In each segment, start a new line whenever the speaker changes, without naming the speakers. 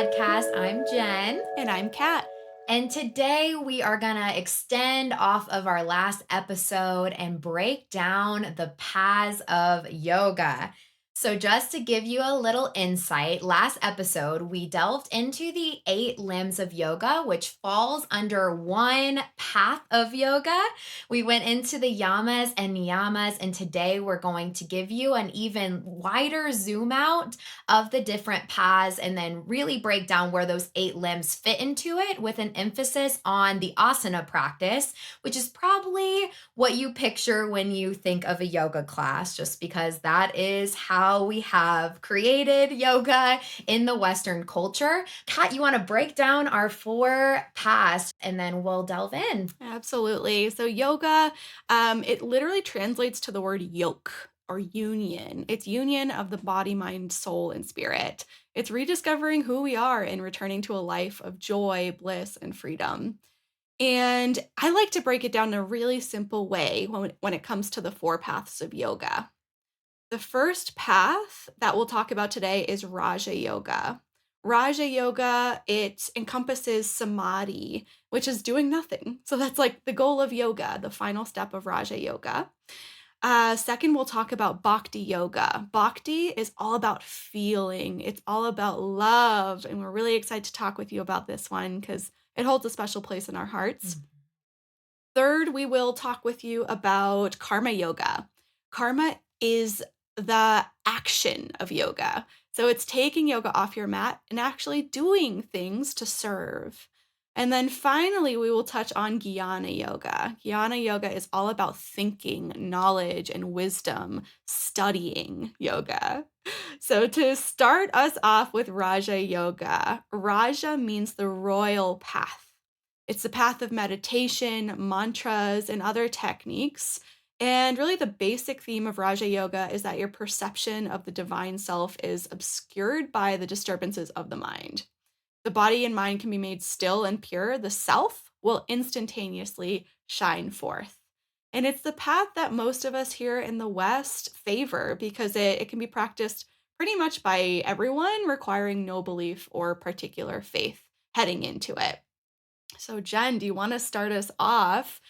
podcast. I'm Jen.
And I'm Kat.
And today we are going to extend off of our last episode and break down the paths of yoga. So, just to give you a little insight, last episode we delved into the 8 limbs of yoga, which falls under one path of yoga. We went into the yamas and niyamas, and today we're going to give you an even wider zoom out of the different paths and then really break down where those 8 limbs fit into it with an emphasis on the asana practice, which is probably what you picture when you think of a yoga class, just because that is how we have created yoga in the Western culture. Kat, you want to break down our 4 paths and then we'll delve in.
Absolutely. So yoga, it literally translates to the word yoke or union. It's union of the body, mind, soul, and spirit. It's rediscovering who we are and returning to a life of joy, bliss, and freedom. And I like to break it down in a really simple way when it comes to the 4 paths of yoga. The first path that we'll talk about today is Raja Yoga. Raja Yoga, it encompasses samadhi, which is doing nothing. So that's like the goal of yoga, the final step of Raja Yoga. Second, we'll talk about Bhakti Yoga. Bhakti is all about feeling, it's all about love. And we're really excited to talk with you about this one because it holds a special place in our hearts. Third, we will talk with you about Karma Yoga. Karma is the action of yoga. So it's taking yoga off your mat and actually doing things to serve. And then finally, we will touch on Jnana Yoga. Jnana Yoga is all about thinking, knowledge, and wisdom, studying yoga. So to start us off with Raja Yoga, Raja means the royal path. It's the path of meditation, mantras, and other techniques. And really, the basic theme of Raja Yoga is that your perception of the divine self is obscured by the disturbances of the mind. The body and mind can be made still and pure. The self will instantaneously shine forth. And it's the path that most of us here in the West favor because it can be practiced pretty much by everyone, requiring no belief or particular faith heading into it. So, Jen, do you want to start us off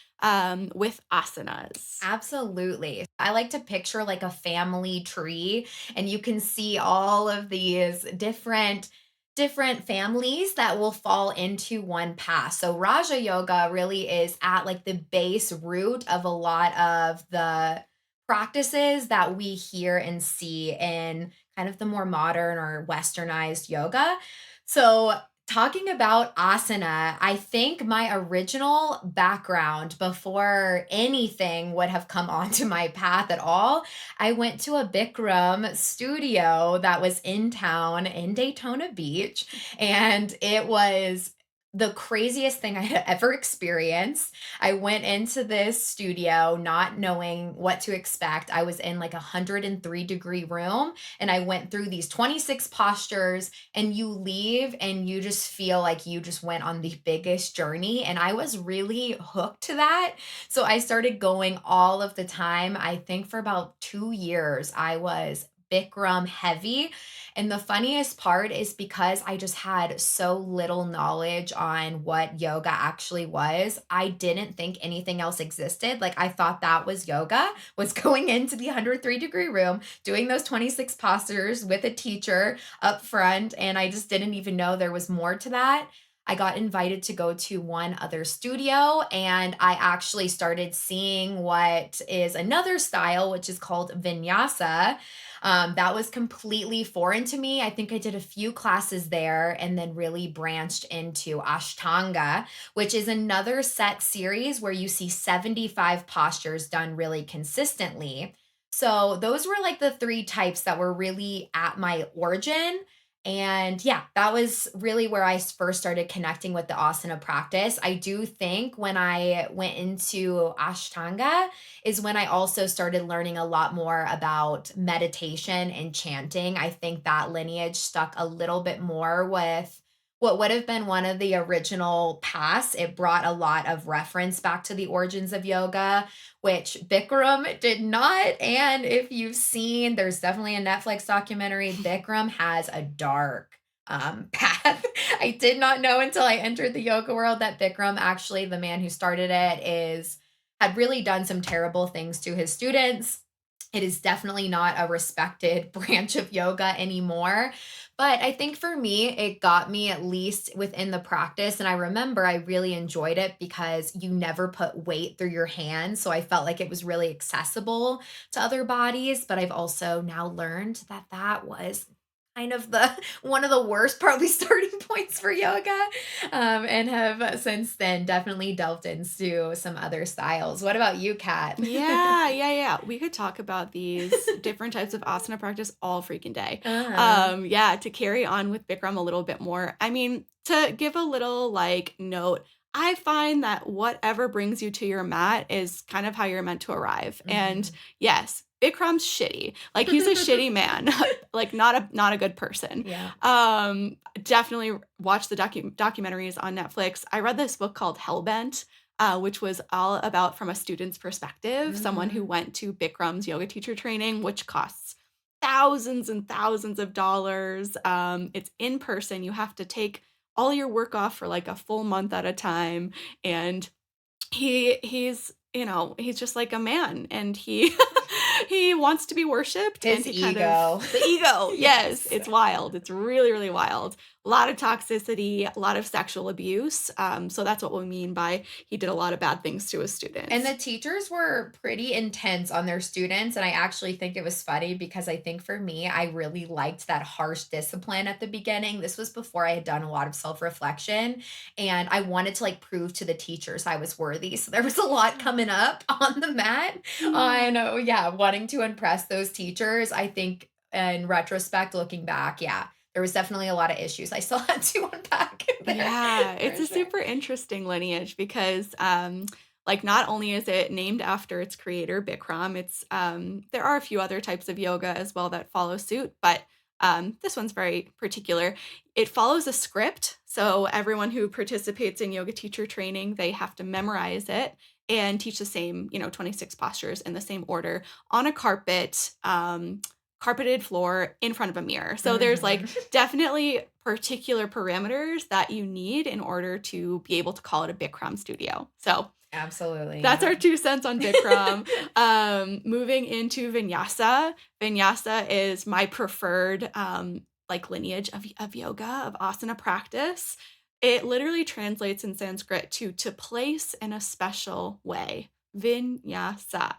with asanas?
Absolutely. I like to picture like a family tree, and you can see all of these different families that will fall into one path. So Raja Yoga really is at like the base root of a lot of the practices that we hear and see in kind of the more modern or westernized yoga. So talking about asana, I think my original background before anything would have come onto my path at all, I went to a Bikram studio that was in town in Daytona Beach, and it was the craziest thing I had ever experienced. I went into this studio not knowing what to expect. I was in like a 103-degree room, and I went through these 26 postures, and you leave and you just feel like you just went on the biggest journey. And I was really hooked to that. So I started going all of the time. I think for about 2 years, I was Bikram heavy. And the funniest part is because I just had so little knowledge on what yoga actually was, I didn't think anything else existed. Like I thought that was yoga, was going into the 103-degree room, doing those 26 postures with a teacher up front. And I just didn't even know there was more to that. I got invited to go to one other studio, and I actually started seeing what is another style, which is called vinyasa. That was completely foreign to me. I think I did a few classes there and then really branched into Ashtanga, which is another set series where you see 75 postures done really consistently. So those were like the 3 types that were really at my origin. And yeah, that was really where I first started connecting with the asana practice. I do think when I went into Ashtanga is when I also started learning a lot more about meditation and chanting. I think that lineage stuck a little bit more with what would have been one of the original paths. It brought a lot of reference back to the origins of yoga, which Bikram did not. And if you've seen, there's definitely a Netflix documentary. Bikram has a dark path. I did not know until I entered the yoga world that Bikram, actually, the man who started it, is had really done some terrible things to his students. It is definitely not a respected branch of yoga anymore. But I think for me, it got me at least within the practice. And I remember I really enjoyed it because you never put weight through your hands. So I felt like it was really accessible to other bodies. But I've also now learned that that was kind of the one of the worst probably starting points for yoga, and have since then definitely delved into some other styles. What about you, Kat?
Yeah, yeah, yeah. We could talk about these different types of asana practice all freaking day.
Uh-huh.
Yeah, to carry on with Bikram a little bit more. I mean, to give a little like note, I find that whatever brings you to your mat is kind of how you're meant to arrive. And
Mhm.
yes, Bikram's shitty. Like he's a shitty man, like not a good person.
Yeah.
Definitely watch the documentaries on Netflix. I read this book called Hellbent, which was all about from a student's perspective, someone who
Mhm.
went to Bikram's yoga teacher training, which costs thousands and thousands of dollars. It's in person. You have to take all your work off for like a full month at a time. And he's just like a man and he he wants to be worshipped and
His
he kind of
ego.
the ego. Yes,
Yes.
it's wild. It's really, really wild. A lot of toxicity, a lot of sexual abuse. So that's what we mean by he did a lot of bad things to his
And
students.
the teachers were pretty intense on their students, and I actually think it was funny because I think for me, I really liked that harsh discipline at the beginning. This was before I had done a lot of self-reflection, and I wanted to, like, prove to the teachers I was worthy, so there was a lot coming up on the mat on, oh, yeah, wanting to impress those teachers. I think in retrospect, looking back, yeah, there was definitely a lot of issues I still had to unpack there
Yeah, it's
for
a
sure.
super interesting lineage because, like, not only is it named after its creator, Bikram, there are a few other types of yoga as well that follow suit, but this one's very particular. It follows a script, so everyone who participates in yoga teacher training, they have to memorize it and teach the same, 26 postures in the same order on a carpeted floor in front of a mirror. So there's like
Mhm.
definitely particular parameters that you need in order to be able to call it a Bikram studio. So
Absolutely,
that's
yeah.
our 2 cents on Bikram. Moving into Vinyasa. Vinyasa is my preferred, like, lineage of yoga, of asana practice. It literally translates in Sanskrit to place in a special way. Vinyasa.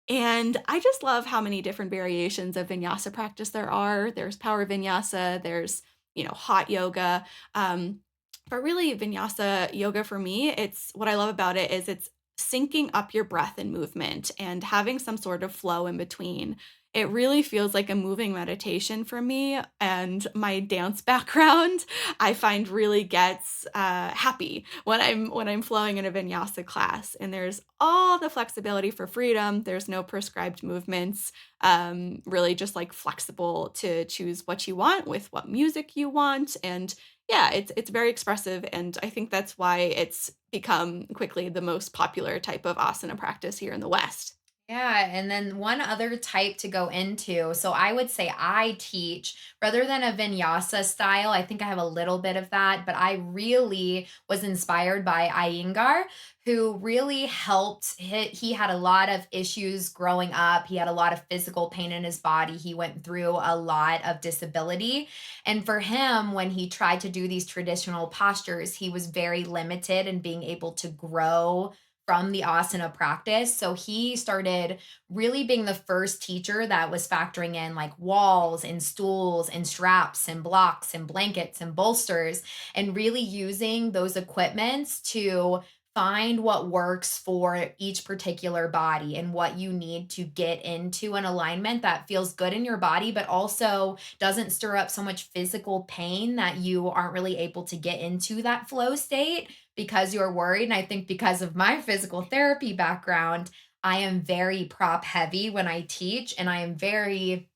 And I just love how many different variations of vinyasa practice there are. There's power vinyasa, there's, hot yoga. But really, vinyasa yoga for me, it's what I love about it is it's syncing up your breath and movement and having some sort of flow in between. It really feels like a moving meditation for me. And my dance background, I find really gets happy when I'm flowing in a vinyasa class. And there's all the flexibility for freedom. There's no prescribed movements. Really just like flexible to choose what you want with what music you want. And yeah, it's very expressive. And I think that's why it's become quickly the most popular type of asana practice here in the West.
Yeah, and then one other type to go into. So I would say I teach rather than a vinyasa style. I think I have a little bit of that, but I really was inspired by Iyengar, who really helped. He had a lot of issues growing up. He had a lot of physical pain in his body. He went through a lot of disability. And for him, when he tried to do these traditional postures, he was very limited in being able to grow from the asana practice. So he started really being the first teacher that was factoring in like walls and stools and straps and blocks and blankets and bolsters and really using those equipments to find what works for each particular body and what you need to get into an alignment that feels good in your body, but also doesn't stir up so much physical pain that you aren't really able to get into that flow state because you're worried. And I think because of my physical therapy background, I am very prop heavy when I teach, and I'm very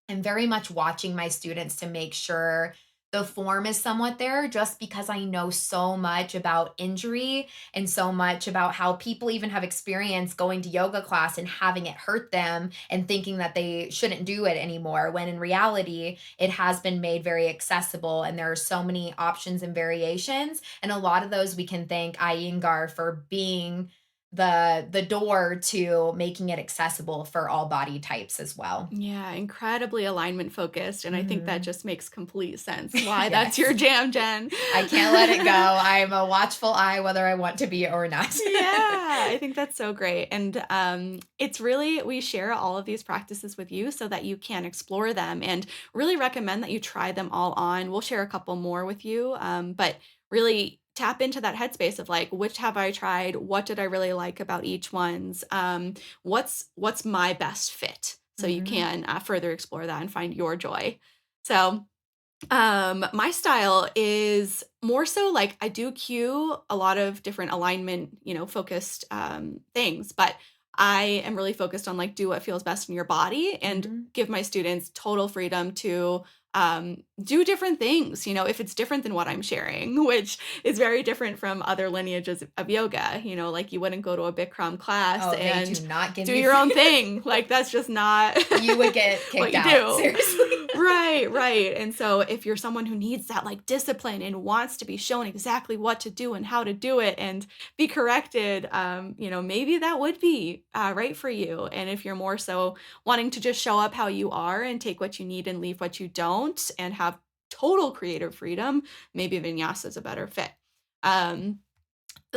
much watching my students to make sure the form is somewhat there just because I know so much about injury and so much about how people even have experience going to yoga class and having it hurt them and thinking that they shouldn't do it anymore, when in reality, it has been made very accessible and there are so many options and variations. And a lot of those we can thank Iyengar for being the door to making it accessible for all body types as well.
Yeah, incredibly alignment focused, and I think that
Mhm.
just makes complete sense why that's
Yes.
your jam, Jen.
I can't let it go. I'm a watchful eye whether I want to be or not.
Yeah, I think that's so great. And it's really, we share all of these practices with you so that you can explore them and really recommend that you try them all on. We'll share a couple more with you, but really tap into that headspace of like, which have I tried? What did I really like about each one's? What's my best fit? So you
Mhm.
can further explore that and find your joy. So my style is more so like I do cue a lot of different alignment, focused things, but I am really focused on like do what feels best in your body and
Mhm.
give my students total freedom to do different things, if it's different than what I'm sharing, which is very different from other lineages of yoga, like you wouldn't go to a Bikram class
Oh, they do
and
not give
do
you
your own
freedom.
thing. Like that's just not
You would get
what
kicked
you
out,
do.
seriously.
Right, right. And so if you're someone who needs that like discipline and wants to be shown exactly what to do and how to do it and be corrected, maybe that would be right for you. And if you're more so wanting to just show up how you are and take what you need and leave what you don't and have total creative freedom, maybe vinyasa is a better fit. Um,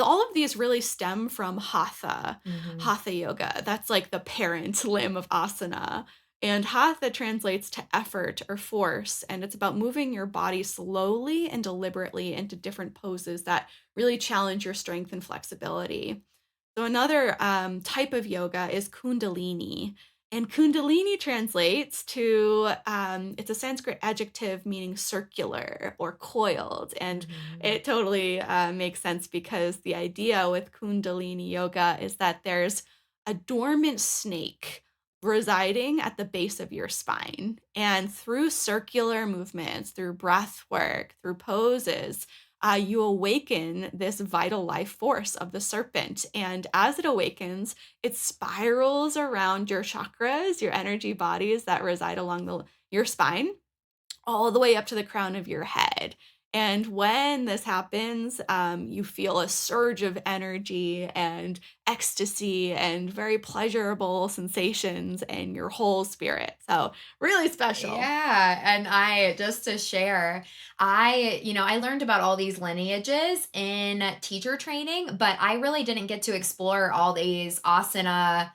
all of these really stem from
Mhm.
hatha yoga. That's like the parent limb of asana. And hatha translates to effort or force, and it's about moving your body slowly and deliberately into different poses that really challenge your strength and flexibility. So another type of yoga is Kundalini. And Kundalini translates to, it's a Sanskrit adjective meaning circular or coiled. And
Mhm.
it totally makes sense because the idea with Kundalini yoga is that there's a dormant snake residing at the base of your spine. And through circular movements, through breath work, through poses, you awaken this vital life force of the serpent. And as it awakens, it spirals around your chakras, your energy bodies that reside along your spine all the way up to the crown of your head. And when this happens, you feel a surge of energy and ecstasy and very pleasurable sensations in your whole spirit. So, really special.
Yeah, and I just to share, I learned about all these lineages in teacher training, but I really didn't get to explore all these asana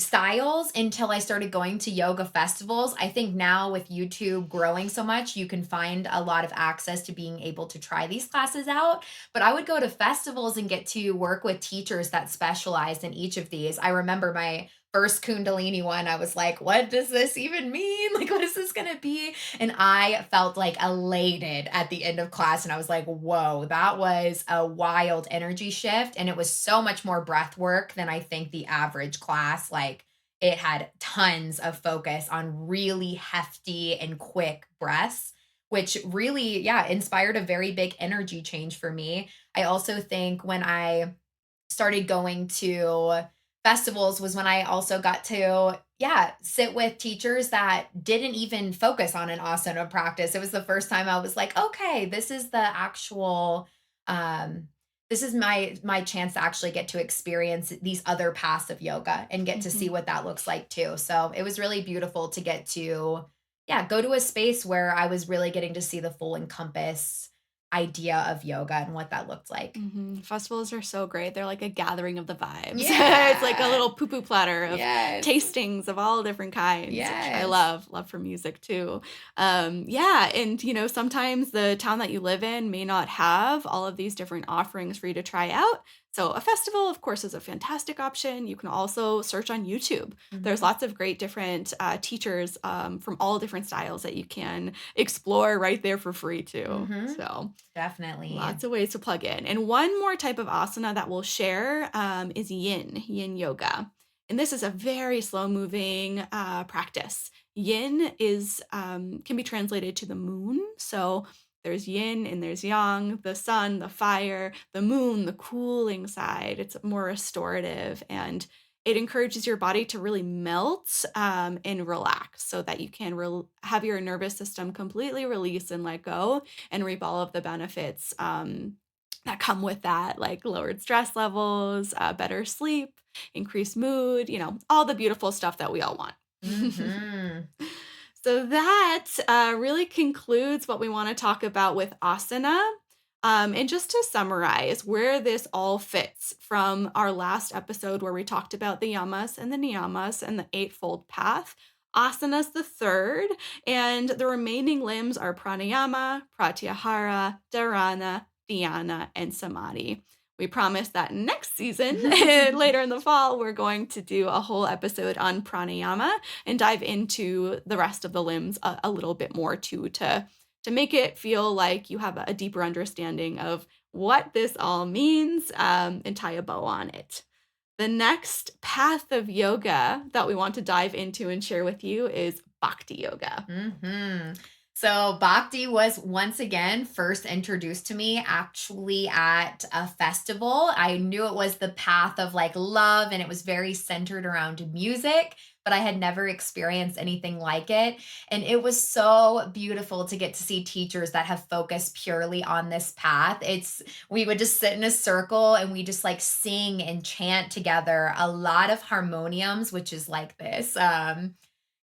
styles until I started going to yoga festivals. I think now with YouTube growing so much, you can find a lot of access to being able to try these classes out. But I would go to festivals and get to work with teachers that specialized in each of these. I remember my first Kundalini one, I was like, what does this even mean? Like, what is this going to be? And I felt like elated at the end of class. And I was like, whoa, that was a wild energy shift. And it was so much more breath work than I think the average class. Like, it had tons of focus on really hefty and quick breaths, which really, yeah, inspired a very big energy change for me. I also think when I started going to festivals was when I also got to, yeah, sit with teachers that didn't even focus on an asana practice. It was the first time I was like, okay, this is the actual um this is my chance to actually get to experience these other paths of yoga and get to see
Mhm.
what that looks like too. So it was really beautiful to get to, yeah, go to a space where I was really getting to see the full encompass idea of yoga and what that looked like.
Mhm. Festivals are so great. They're like a gathering of the vibes. It's like a
Yeah.
little poo-poo platter of
Yes.
tastings of all different kinds, which I
Yes.
love. Love for music too. Yeah, and sometimes the town that you live in may not have all of these different offerings for you to try out. So a festival, of course, is a fantastic option. You can also search on YouTube. There's
Mhm.
lots of great different teachers from all different styles that you can explore right there for free too.
Mhm.
So
Definitely.
lots of ways to plug in. And one more type of asana that we'll share is yin yoga. And this is a very slow moving practice. Yin is can be translated to the moon. So there's yin and there's yang, the sun, the fire, the moon, the cooling side. It's more restorative and it encourages your body to really melt and relax so that you can have your nervous system completely release and let go and reap all of the benefits that come with that, like lowered stress levels, better sleep, increased mood, all the beautiful stuff that we all want.
Mhm.
So that really concludes what we want to talk about with asana. And just to summarize where this all fits from our last episode where we talked about the yamas and the niyamas and the eightfold path, asana's the third, and the remaining limbs are pranayama, pratyahara, dharana, dhyana, and samadhi. We promise that next season, later in the fall, we're going to do a whole episode on pranayama and dive into the rest of the limbs a little bit more too to make it feel like you have a deeper understanding of what this all means and tie a bow on it. The next path of yoga that we want to dive into and share with you is Bhakti Yoga.
Mhm. So Bhakti was once again first introduced to me actually at a festival. I knew it was the path of like love and it was very centered around music, but I had never experienced anything like it. And it was so beautiful to get to see teachers that have focused purely on this path. We would just sit in a circle and we just like sing and chant together a lot of harmoniums, which is like this.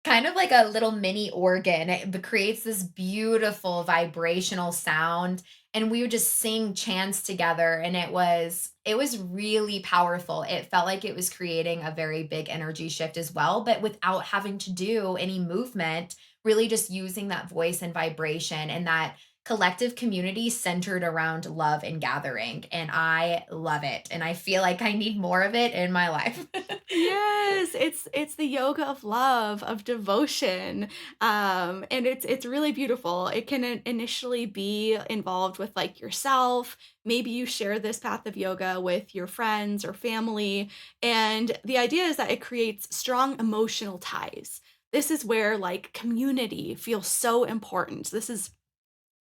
Kind of like a little mini organ. It creates this beautiful vibrational sound, and we would just sing chants together, and it was really powerful. It felt like it was creating a very big energy shift as well, but without having to do any movement, really just using that voice and vibration and that collective community centered around love and gathering, and I love it, and I feel like I need more of it in my life.
Yes, it's the yoga of love, of devotion, and it's really beautiful. It can initially be involved with like yourself. Maybe you share this path of yoga with your friends or family, and the idea is that it creates strong emotional ties. This is where like community feels so important. This is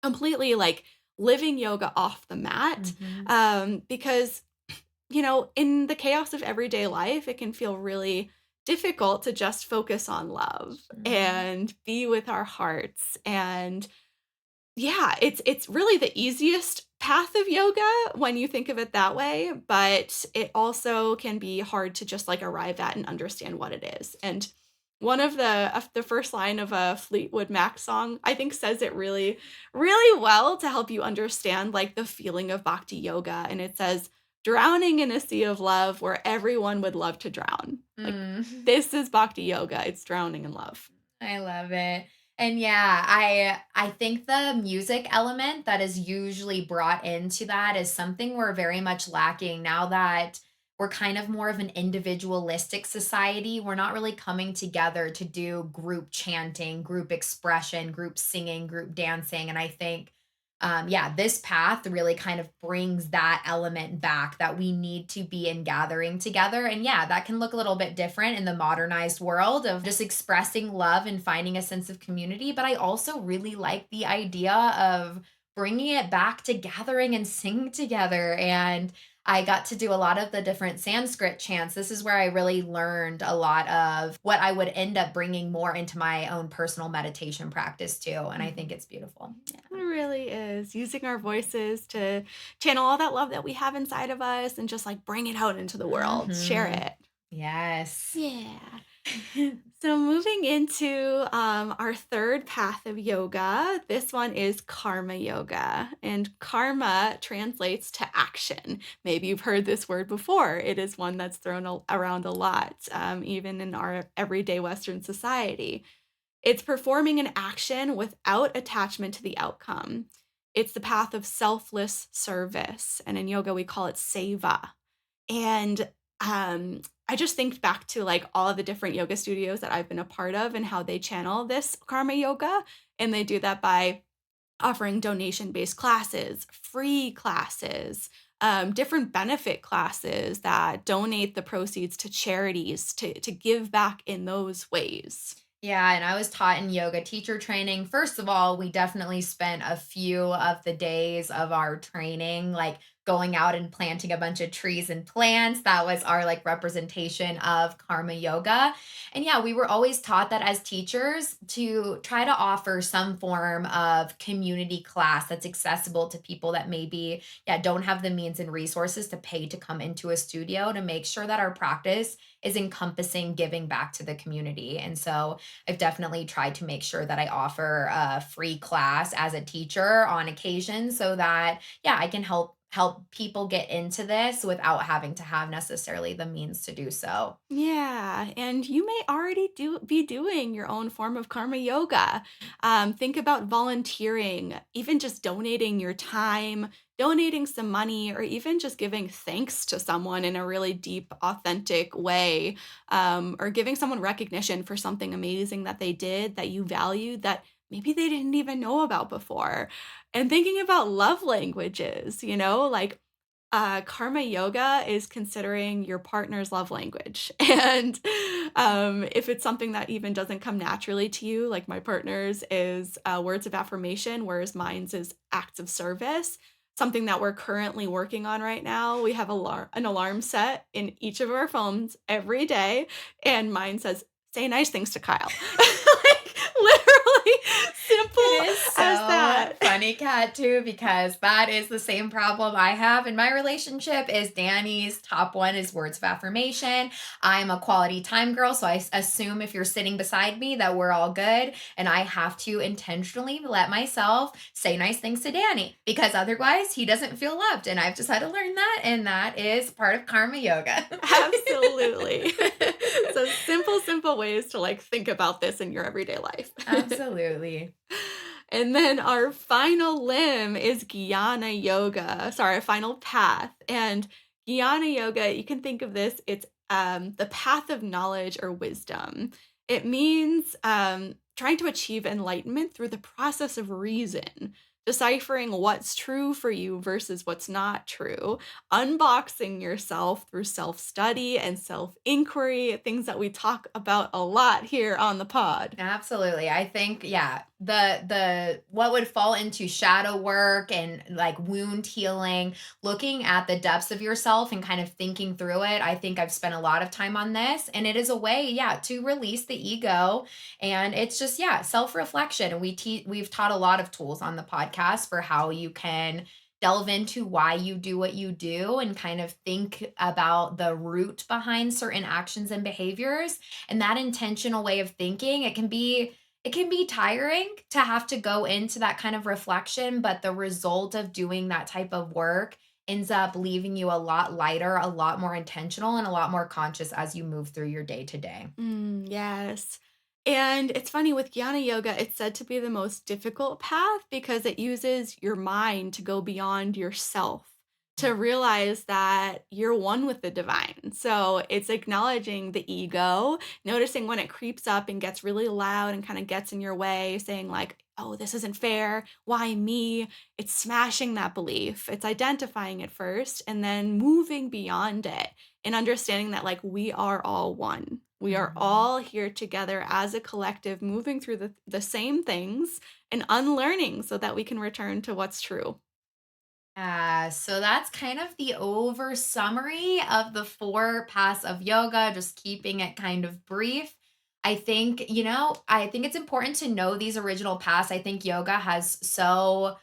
completely like living yoga off the mat,
Mhm.
because in the chaos of everyday life, it can feel really difficult to just focus on love
Mhm.
and be with our hearts. And yeah, it's really the easiest path of yoga when you think of it that way, but it also can be hard to just like arrive at and understand what it is. And one of the first line of a Fleetwood Mac song, I think says it really, really well to help you understand like the feeling of bhakti yoga. And it says, drowning in a sea of love where everyone would love to drown. Like
Mm.
this is bhakti yoga. It's drowning in love.
I love it. And yeah, I think the music element that is usually brought into that is something we're very much lacking now that we're kind of more of an individualistic society. We're not really coming together to do group chanting, group expression, group singing, group dancing. And I think yeah, this path really kind of brings that element back that we need to be in gathering together. And yeah, that can look a little bit different in the modernized world of just expressing love and finding a sense of community. But I also really like the idea of bringing it back to gathering and singing together. And I got to do a lot of the different Sanskrit chants. This is where I really learned a lot of what I would end up bringing more into my own personal meditation practice too. And I think
Mhm.
it's beautiful.
It really is using our voices to channel all that love that we have inside of us and just like bring it out into the world, share
Mhm.
it.
Yes.
Yeah. So moving into our third path of yoga, this one is karma yoga, and karma translates to action. Maybe you've heard this word before. It is one that's thrown around a lot, even in our everyday Western society. It's performing an action without attachment to the outcome. It's the path of selfless service, and in yoga we call it seva. And I just think back to like all of the different yoga studios that I've been a part of and how they channel this karma yoga, and they do that by offering donation-based classes, free classes, different benefit classes that donate the proceeds to charities to give back in those ways.
Yeah, and I was taught in yoga teacher training. First of all, we definitely spent a few of the days of our training like going out and planting a bunch of trees and plants. That was our like representation of karma yoga. And yeah, we were always taught that as teachers to try to offer some form of community class that's accessible to people that maybe yeah, don't have the means and resources to pay to come into a studio to make sure that our practice is encompassing giving back to the community. And so I've definitely tried to make sure that I offer a free class as a teacher on occasion so that yeah, I can help people get into this without having to have necessarily the means to do so.
Yeah, and you may already be doing your own form of karma yoga. Think about volunteering, even just donating your time, donating some money, or even just giving thanks to someone in a really deep, authentic way, or giving someone recognition for something amazing that they did that you valued that maybe they didn't even know about before. And thinking about love languages, like karma yoga is considering your partner's love language. And if it's something that even doesn't come naturally to you, like my partner's is words of affirmation, whereas mine's is acts of service, something that we're currently working on right now. We have an alarm set in each of our phones every day, and mine says, say nice things to Kyle. Like, literally
It
simple
is
as
so
that.
funny, Kat, too, because that is the same problem I have in my relationship is Danny's top one is words of affirmation. I'm a quality time girl, so assume if you're sitting beside me that we're all good, and I have to intentionally let myself say nice things to Danny because otherwise he doesn't feel loved, and I've just had to learn that, and that is part of karma yoga.
Absolutely. So simple, simple ways to like think about this in your everyday life.
Absolutely.
And then our final limb is Jnana Yoga. Sorry, our final path. And Jnana Yoga, you can think of this, it's the path of knowledge or wisdom. It means trying to achieve enlightenment through the process of reason, deciphering what's true for you versus what's not true, unboxing yourself through self study and self inquiry, things that we talk about a lot here on the pod.
Absolutely. I think, yeah, the what would fall into shadow work and like wound healing, looking at the depths of yourself and kind of thinking through it. I think I've spent a lot of time on this and it is a way, yeah, to release the ego. And it's just, yeah, self-reflection. And we've taught a lot of tools on the podcast for how you can delve into why you do what you do and kind of think about the root behind certain actions and behaviors and that intentional way of thinking it can be tiring to have to go into that kind of reflection but the result of doing that type of work ends up leaving you a lot lighter a lot more intentional and a lot more conscious as you move through your day to day.
Yes. And it's funny with Jnana Yoga, it's said to be the most difficult path because it uses your mind to go beyond yourself, to realize that you're one with the divine. So it's acknowledging the ego, noticing when it creeps up and gets really loud and kind of gets in your way, saying, like, oh, this isn't fair. Why me? It's smashing that belief. It's identifying it first and then moving beyond it and understanding that, like, we are all one. We are
Mhm.
all here together as a collective, moving through the same things and unlearning so that we can return to what's true.
So that's kind of the over summary of the four paths of yoga, just keeping it kind of brief. I think it's important to know these original paths. I think yoga has so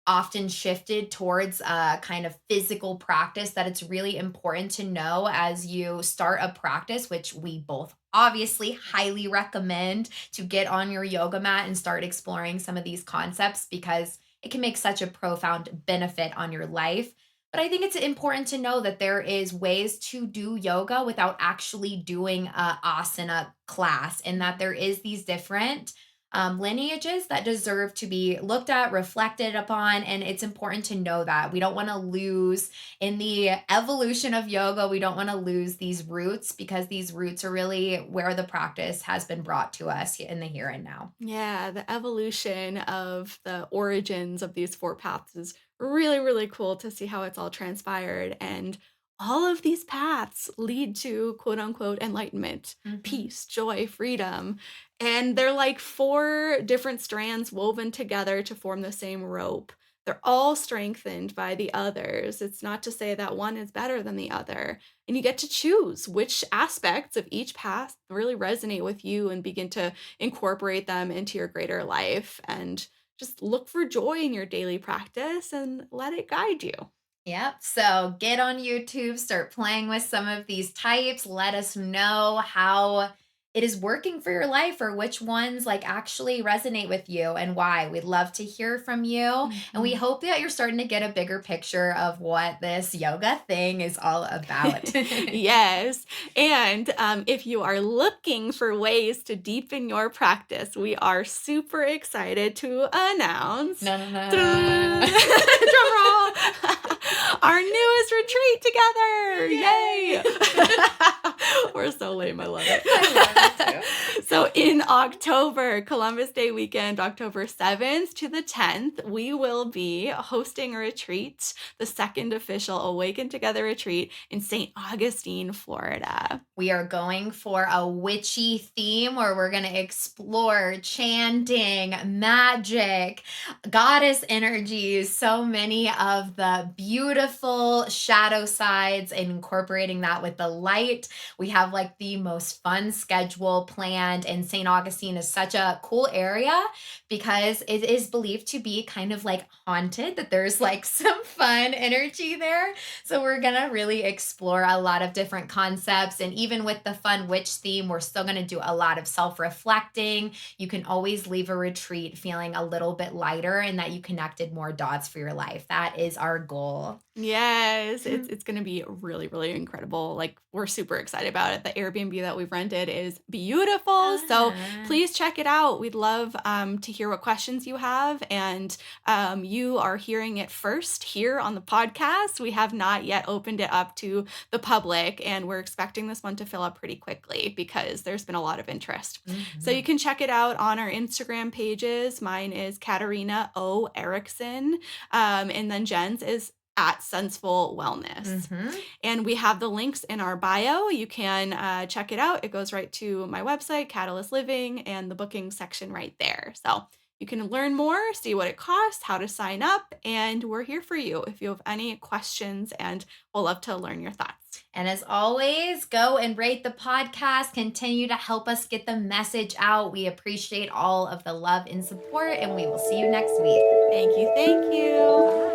often shifted towards a kind of physical practice that it's really important to know as you start a practice, which we both obviously highly recommend to get on your yoga mat and start exploring some of these concepts because it can make such a profound benefit on your life. But I think it's important to know that there is ways to do yoga without actually doing a asana class and that there is these different lineages that deserve to be looked at, reflected upon, and it's important to know that we don't want to lose in the evolution of yoga. We don't want to lose these roots because these roots are really where the practice has been brought to us in the here and now.
Yeah, the evolution of the origins of these four paths is really, really cool to see how it's all transpired. And all of these paths lead to quote unquote enlightenment,
Mhm.
peace, joy, freedom. And they're like four different strands woven together to form the same rope. They're all strengthened by the others. It's not to say that one is better than the other. And you get to choose which aspects of each path really resonate with you and begin to incorporate them into your greater life. And just look for joy in your daily practice and let it guide you.
Yep. So get on YouTube, start playing with some of these types. Let us know how it is working for your life or which ones like actually resonate with you and why. We'd love to hear from you. And we
Mhm.
hope that you're starting to get a bigger picture of what this yoga thing is all about.
Yes. And if you are looking for ways to deepen your practice, we are super excited to announce
No, no, no.
drum roll, our newest retreat together. Yay!
Yay.
We're so lame. I love
I love it
it.
too.
So, in October, Columbus Day weekend, October 7th to the 10th, we will be hosting a retreat, the second official Awaken Together retreat in St. Augustine, Florida.
We are going for a witchy theme where we're going to explore chanting, magic, goddess energies, so many of the beautiful shadow sides, and incorporating that with the light. We have like the most fun schedule planned, and St. Augustine is such a cool area because it is believed to be kind of like haunted, that there's like some fun energy there. So we're gonna really explore a lot of different concepts. And even with the fun witch theme, we're still gonna do a lot of self-reflecting. You can always leave a retreat feeling a little bit lighter and that you connected more dots for your life. That is our goal.
Yes, it's gonna be really, really incredible. Like, we're super excited about it. The Airbnb that we've rented is beautiful, so
Uh-huh.
please check it out. We'd love, to hear what questions you have, and, you are hearing it first here on the podcast. We have not yet opened it up to the public, and we're expecting this one to fill up pretty quickly because there's been a lot of interest. So you
Mhm.
can check it out on our Instagram pages. Mine is Katarina O. Erickson, and then Jen's is at Senseful Wellness.
Mhm.
And we have the links in our bio. You can check it out. It goes right to my website, Catalyst Living, and the booking section right there. So you can learn more, see what it costs, how to sign up, and we're here for you if you have any questions, and we'll love to learn your thoughts.
And as always, go and rate the podcast. Continue to help us get the message out. We appreciate all of the love and support, and we will see you next week.
Thank you. Thank you.
Bye.